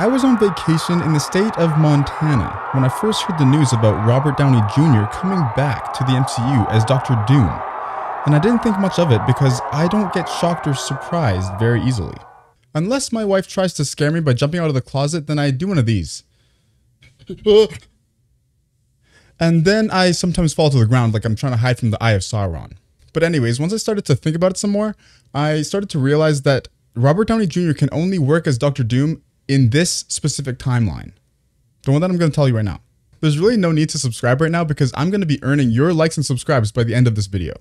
I was on vacation in the state of Montana when I first heard the news about Robert Downey Jr. coming back to the MCU as Dr. Doom. And I didn't think much of it because I don't get shocked or surprised very easily. Unless my wife tries to scare me by jumping out of the closet, then I do one of these. And then I sometimes fall to the ground like I'm trying to hide from the Eye of Sauron. But anyways, once I started to think about it some more, I started to realize that Robert Downey Jr. can only work as Dr. Doom in this specific timeline. The one that I'm going to tell you right now. There's really no need to subscribe right now because I'm going to be earning your likes and subscribes by the end of this video.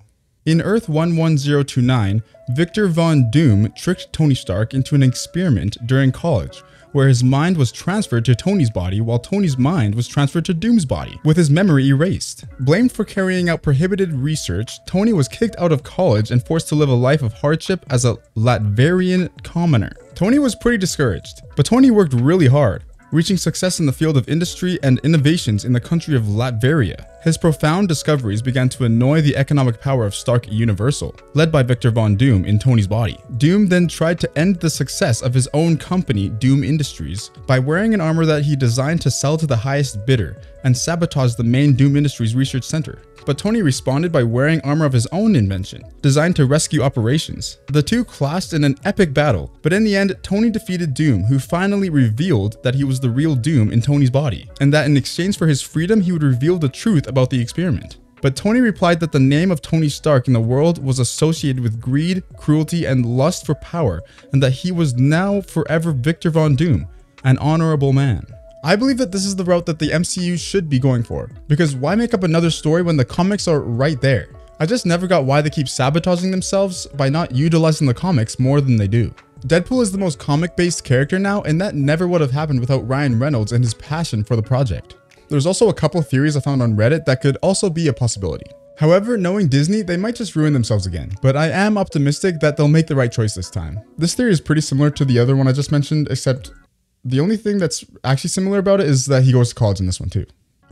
In Earth 11029, Victor Von Doom tricked Tony Stark into an experiment during college, where his mind was transferred to Tony's body while Tony's mind was transferred to Doom's body, with his memory erased. Blamed for carrying out prohibited research, Tony was kicked out of college and forced to live a life of hardship as a Latvian commoner. Tony was pretty discouraged, but Tony worked really hard, reaching success in the field of industry and innovations in the country of Latveria. His profound discoveries began to annoy the economic power of Stark Universal, led by Victor Von Doom in Tony's body. Doom then tried to end the success of his own company, Doom Industries, by wearing an armor that he designed to sell to the highest bidder and sabotage the main Doom Industries research center. But Tony responded by wearing armor of his own invention, designed to rescue operations. The two clashed in an epic battle, but in the end, Tony defeated Doom, who finally revealed that he was the real Doom in Tony's body, and that in exchange for his freedom, he would reveal the truth about the experiment. But Tony replied that the name of Tony Stark in the world was associated with greed, cruelty, and lust for power, and that he was now forever Victor Von Doom, an honorable man. I believe that this is the route that the MCU should be going for, because why make up another story when the comics are right there? I just never got why they keep sabotaging themselves by not utilizing the comics more than they do. Deadpool is the most comic-based character now, and that never would have happened without Ryan Reynolds and his passion for the project. There's also a couple theories I found on Reddit that could also be a possibility. However, knowing Disney, they might just ruin themselves again, but I am optimistic that they'll make the right choice this time. This theory is pretty similar to the other one I just mentioned, except the only thing that's actually similar about it is that he goes to college in this one too.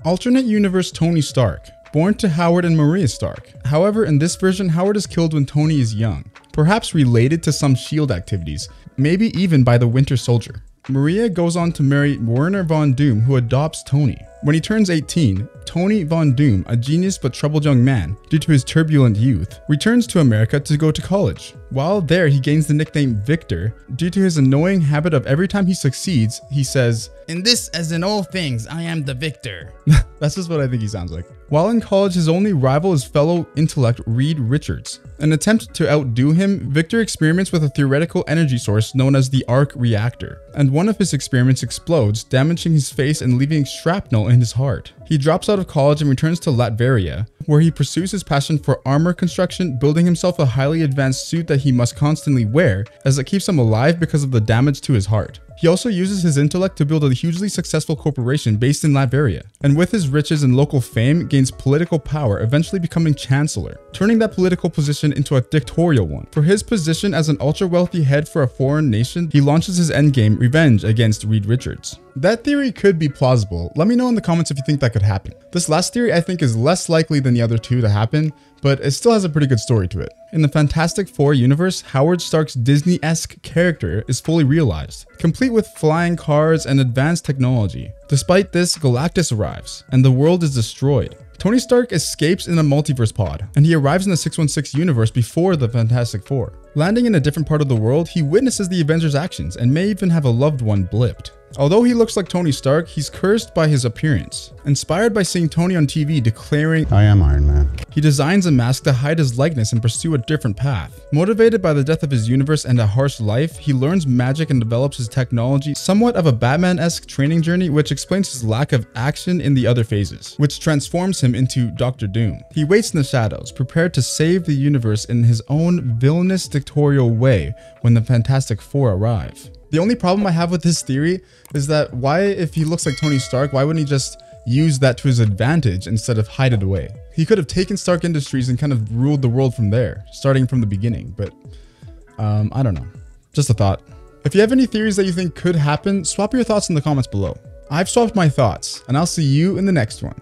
Alternate universe Tony Stark, born to Howard and Maria Stark. However, in this version, Howard is killed when Tony is young, perhaps related to some SHIELD activities, maybe even by the Winter Soldier. Maria goes on to marry Werner Von Doom, who adopts Tony. When he turns 18, Tony Von Doom, a genius but troubled young man due to his turbulent youth, returns to America to go to college. While there, he gains the nickname Victor due to his annoying habit of every time he succeeds, he says, "In this as in all things, I am the victor." That's just what I think he sounds like. While in college, his only rival is fellow intellect Reed Richards. In an attempt to outdo him, Victor experiments with a theoretical energy source known as the arc reactor, and one of his experiments explodes, damaging his face and leaving shrapnel in his heart. He drops out of college and returns to Latveria, where he pursues his passion for armor construction, building himself a highly advanced suit that he must constantly wear, as it keeps him alive because of the damage to his heart. He also uses his intellect to build a hugely successful corporation based in Latveria, and with his riches and local fame, gains political power, eventually becoming chancellor, turning that political position into a dictatorial one. For his position as an ultra-wealthy head for a foreign nation, he launches his endgame, revenge against Reed Richards. That theory could be plausible. Let me know in the comments if you think that could happen. This last theory I think is less likely than the other two to happen, but it still has a pretty good story to it. In the Fantastic Four universe, Howard Stark's Disney-esque character is fully realized, complete with flying cars and advanced technology. Despite this, Galactus arrives, and the world is destroyed. Tony Stark escapes in a multiverse pod, and he arrives in the 616 universe before the Fantastic Four. Landing in a different part of the world, he witnesses the Avengers' actions and may even have a loved one blipped. Although he looks like Tony Stark, he's cursed by his appearance. Inspired by seeing Tony on TV declaring, "I am Iron Man," he designs a mask to hide his likeness and pursue a different path. Motivated by the death of his universe and a harsh life, he learns magic and develops his technology, somewhat of a Batman-esque training journey, which explains his lack of action in the other phases, which transforms him into Dr. Doom. He waits in the shadows, prepared to save the universe in his own villainous dictatorial way when the Fantastic Four arrive. The only problem I have with this theory is that why, if he looks like Tony Stark, why wouldn't he just use that to his advantage instead of hide it away? He could have taken Stark Industries and kind of ruled the world from there, starting from the beginning, but I don't know. Just a thought. If you have any theories that you think could happen, swap your thoughts in the comments below. I've swapped my thoughts, and I'll see you in the next one.